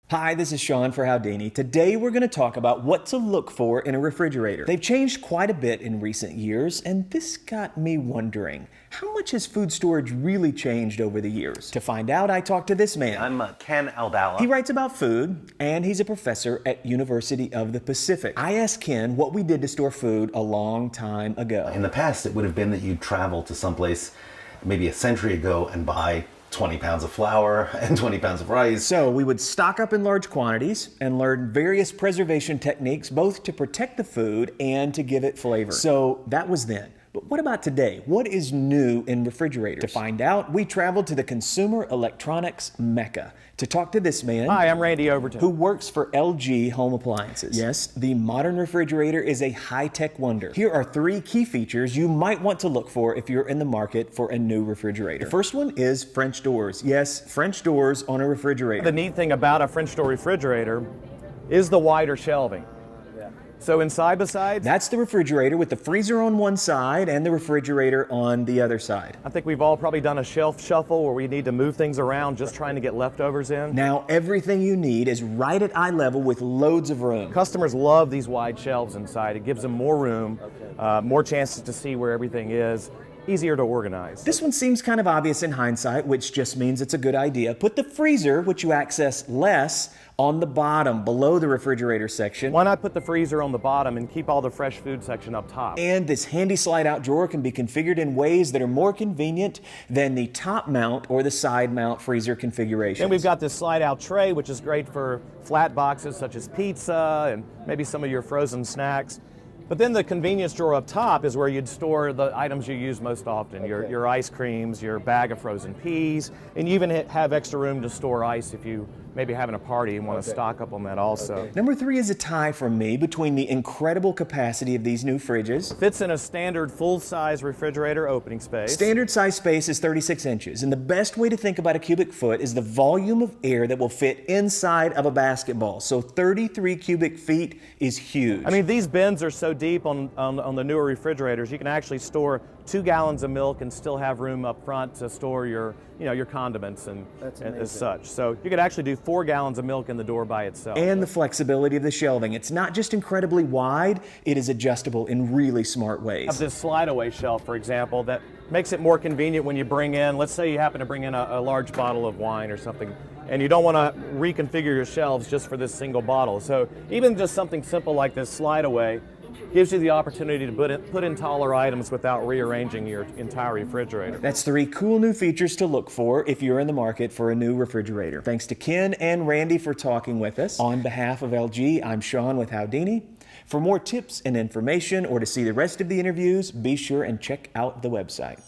Hi, this is Sean for Howdini. Today we're going to talk about what to look for in a refrigerator. They've changed quite a bit in recent years, and this got me wondering, how much has food storage really changed over the years? To find out, I talked to this man. I'm Ken Aldala. He writes about food, and he's a professor at University of the Pacific. I asked Ken what we did to store food a long time ago. In the past, it would have been that you'd travel to someplace maybe a century ago and buy 20 pounds of flour and 20 pounds of rice. So we would stock up in large quantities and learn various preservation techniques, both to protect the food and to give it flavor. So that was then. But what about today? What is new in refrigerators? To find out, we traveled to the consumer electronics mecca to talk to this man. Hi, I'm Randy Overton, who works for LG Home Appliances. Yes, the modern refrigerator is a high-tech wonder. Here are 3 key features you might want to look for if you're in the market for a new refrigerator. The first one is French doors. Yes, French doors on a refrigerator. The neat thing about a French door refrigerator is the wider shelving. So inside besides, that's the refrigerator with the freezer on one side and the refrigerator on the other side. I think we've all probably done a shelf shuffle where we need to move things around just trying to get leftovers in. Now everything you need is right at eye level with loads of room. Customers love these wide shelves inside. It gives them more room, more chances to see where everything is. Easier to organize. This one seems kind of obvious in hindsight, which just means it's a good idea. Put the freezer, which you access less, on the bottom, below the refrigerator section. Why not put the freezer on the bottom and keep all the fresh food section up top? And this handy slide-out drawer can be configured in ways that are more convenient than the top mount or the side mount freezer configuration. Then we've got this slide-out tray, which is great for flat boxes such as pizza and maybe some of your frozen snacks. But then the convenience drawer up top is where you'd store the items you use most often, your ice creams, your bag of frozen peas, and you even have extra room to store ice if you maybe having a party and want to stock up on that also. Number 3 is a tie for me between the incredible capacity of these new fridges. Fits in a standard full-size refrigerator opening space. Standard size space is 36 inches, and the best way to think about a cubic foot is the volume of air that will fit inside of a basketball. So 33 cubic feet is huge. I mean, these bins are so deep on the newer refrigerators, you can actually store 2 gallons of milk and still have room up front to store your condiments and as such. So you could actually do 4 gallons of milk in the door by itself. And the flexibility of the shelving. It's not just incredibly wide, it is adjustable in really smart ways. Of this slide-away shelf, for example, that makes it more convenient when you bring in, let's say you happen to bring in a large bottle of wine or something, and you don't want to reconfigure your shelves just for this single bottle. So even just something simple like this slide-away gives you the opportunity to put in taller items without rearranging your entire refrigerator. That's 3 cool new features to look for if you're in the market for a new refrigerator. Thanks to Ken and Randy for talking with us. On behalf of LG, I'm Sean with Howdini. For more tips and information or to see the rest of the interviews, be sure and check out the website.